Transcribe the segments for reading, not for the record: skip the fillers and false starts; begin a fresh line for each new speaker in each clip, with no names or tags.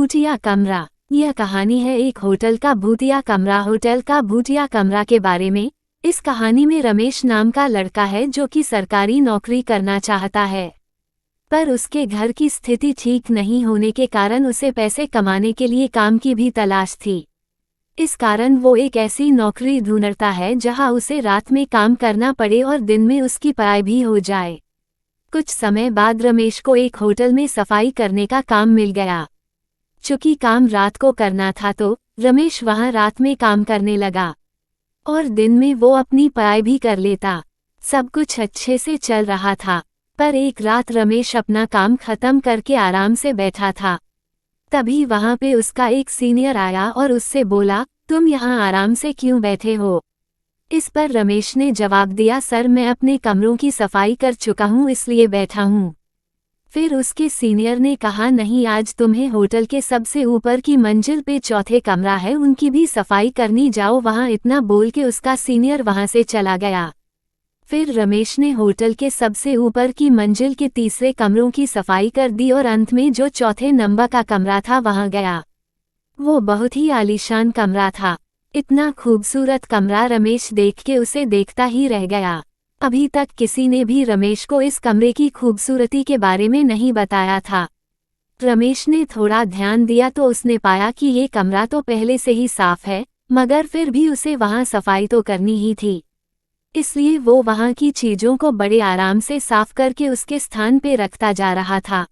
भूतिया कमरा। यह कहानी है एक होटल का भूतिया कमरा। होटल का भूतिया कमरा के बारे में। इस कहानी में रमेश नाम का लड़का है जो कि सरकारी नौकरी करना चाहता है, पर उसके घर की स्थिति ठीक नहीं होने के कारण उसे पैसे कमाने के लिए काम की भी तलाश थी। इस कारण वो एक ऐसी नौकरी ढूंढता है जहां उसे रात में काम करना पड़े और दिन में उसकी पढ़ाई भी हो जाए। कुछ समय बाद रमेश को एक होटल में सफाई करने का काम मिल गया। चूंकि काम रात को करना था तो रमेश वहां रात में काम करने लगा और दिन में वो अपनी पढ़ाई भी कर लेता। सब कुछ अच्छे से चल रहा था, पर एक रात रमेश अपना काम खत्म करके आराम से बैठा था। तभी वहां पे उसका एक सीनियर आया और उससे बोला, तुम यहाँ आराम से क्यों बैठे हो? इस पर रमेश ने जवाब दिया, सर मैं अपने कमरों की सफाई कर चुका हूँ इसलिए बैठा हूँ। फिर उसके सीनियर ने कहा, नहीं आज तुम्हें होटल के सबसे ऊपर की मंजिल पे चौथे कमरा है उनकी भी सफाई करनी, जाओ वहां। इतना बोल के उसका सीनियर वहां से चला गया। फिर रमेश ने होटल के सबसे ऊपर की मंजिल के तीसरे कमरों की सफाई कर दी और अंत में जो चौथे नंबर का कमरा था वहां गया। वो बहुत ही आलीशान कमरा था। इतना खूबसूरत कमरा रमेश देख के उसे देखता ही रह गया। अभी तक किसी ने भी रमेश को इस कमरे की खूबसूरती के बारे में नहीं बताया था। रमेश ने थोड़ा ध्यान दिया तो उसने पाया कि ये कमरा तो पहले से ही साफ है, मगर फिर भी उसे वहां सफाई तो करनी ही थी। इसलिए वो वहां की चीजों को बड़े आराम से साफ करके उसके स्थान पे रखता जा रहा था।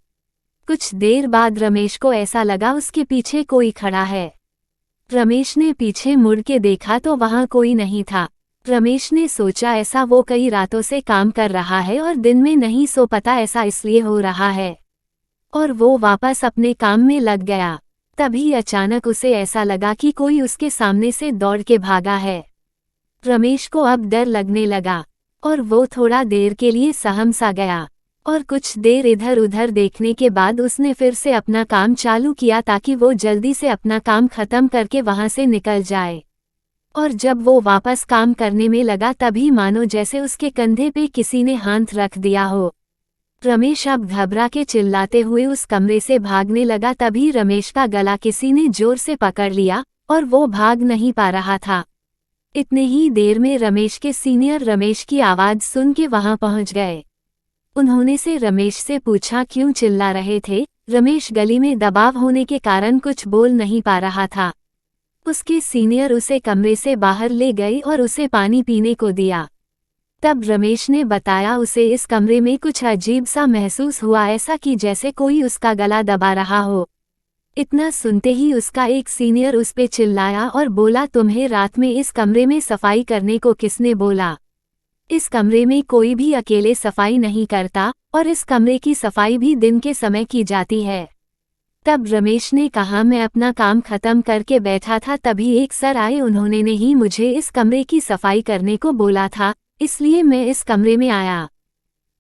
कुछ देर बाद रमेश को ऐसा लगा उसके पीछे कोई खड़ा है। रमेश ने पीछे मुड़ के देखा तो वहां कोई नहीं था। रमेश ने सोचा ऐसा वो कई रातों से काम कर रहा है और दिन में नहीं सो पाता, ऐसा इसलिए हो रहा है, और वो वापस अपने काम में लग गया। तभी अचानक उसे ऐसा लगा कि कोई उसके सामने से दौड़ के भागा है। रमेश को अब डर लगने लगा और वो थोड़ा देर के लिए सहम सा गया और कुछ देर इधर उधर देखने के बाद उसने फिर से अपना काम चालू किया ताकि वो जल्दी से अपना काम खत्म करके वहां से निकल जाए। और जब वो वापस काम करने में लगा तभी मानो जैसे उसके कंधे पे किसी ने हाथ रख दिया हो। रमेश अब घबरा के चिल्लाते हुए उस कमरे से भागने लगा। तभी रमेश का गला किसी ने जोर से पकड़ लिया और वो भाग नहीं पा रहा था। इतने ही देर में रमेश के सीनियर रमेश की आवाज सुन के वहां पहुंच गए। उन्होंने से रमेश से पूछा क्यों चिल्ला रहे थे। रमेश गले में दबाव होने के कारण कुछ बोल नहीं पा रहा था। उसके सीनियर उसे कमरे से बाहर ले गए और उसे पानी पीने को दिया। तब रमेश ने बताया उसे इस कमरे में कुछ अजीब सा महसूस हुआ, ऐसा कि जैसे कोई उसका गला दबा रहा हो। इतना सुनते ही उसका एक सीनियर उस पे चिल्लाया और बोला, तुम्हें रात में इस कमरे में सफाई करने को किसने बोला? इस कमरे में कोई भी अकेले सफाई नहीं करता और इस कमरे की सफाई भी दिन के समय की जाती है। तब रमेश ने कहा, मैं अपना काम खत्म करके बैठा था तभी एक सर आए, उन्होंने ने ही मुझे इस कमरे की सफाई करने को बोला था, इसलिए मैं इस कमरे में आया।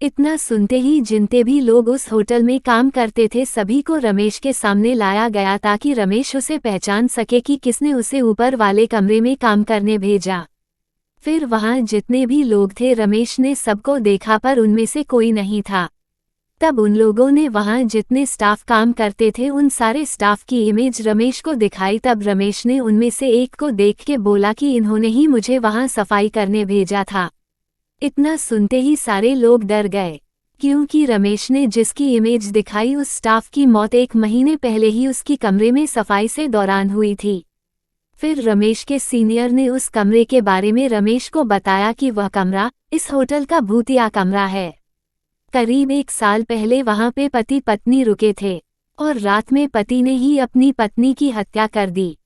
इतना सुनते ही जितने भी लोग उस होटल में काम करते थे सभी को रमेश के सामने लाया गया ताकि रमेश उसे पहचान सके कि किसने उसे ऊपर वाले कमरे में काम करने भेजा। फिर वहां जितने भी लोग थे रमेश ने सबको देखा पर उनमें से कोई नहीं था। तब उन लोगों ने वहां जितने स्टाफ काम करते थे उन सारे स्टाफ की इमेज रमेश को दिखाई। तब रमेश ने उनमें से एक को देख के बोला कि इन्होंने ही मुझे वहां सफाई करने भेजा था। इतना सुनते ही सारे लोग डर गए, क्योंकि रमेश ने जिसकी इमेज दिखाई उस स्टाफ की मौत 1 महीने पहले ही उसकी कमरे में सफाई से दौरान हुई थी। फिर रमेश के सीनियर ने उस कमरे के बारे में रमेश को बताया कि वह कमरा इस होटल का भूतिया कमरा है। करीब 1 साल पहले वहां पे पति पत्नी रुके थे और रात में पति ने ही अपनी पत्नी की हत्या कर दी।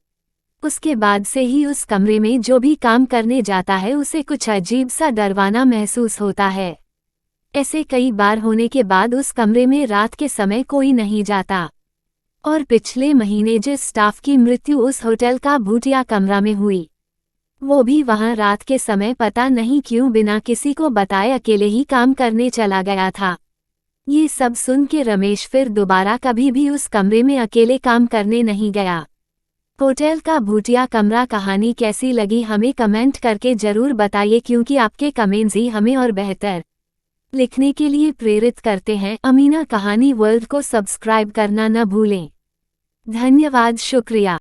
उसके बाद से ही उस कमरे में जो भी काम करने जाता है उसे कुछ अजीब सा डरवाना महसूस होता है। ऐसे कई बार होने के बाद उस कमरे में रात के समय कोई नहीं जाता। और पिछले महीने जिस स्टाफ की मृत्यु उस होटल का भूतिया कमरा में हुई, वो भी वहां रात के समय पता नहीं क्यों बिना किसी को बताए अकेले ही काम करने चला गया था। ये सब सुन के रमेश फिर दोबारा कभी भी उस कमरे में अकेले काम करने नहीं गया। होटल का भूतिया कमरा कहानी कैसी लगी हमें कमेंट करके जरूर बताइए, क्योंकि आपके कमेंट्स ही हमें और बेहतर लिखने के लिए प्रेरित करते हैं। अमीना कहानी वर्ल्ड को सब्सक्राइब करना न भूलें। धन्यवाद, शुक्रिया।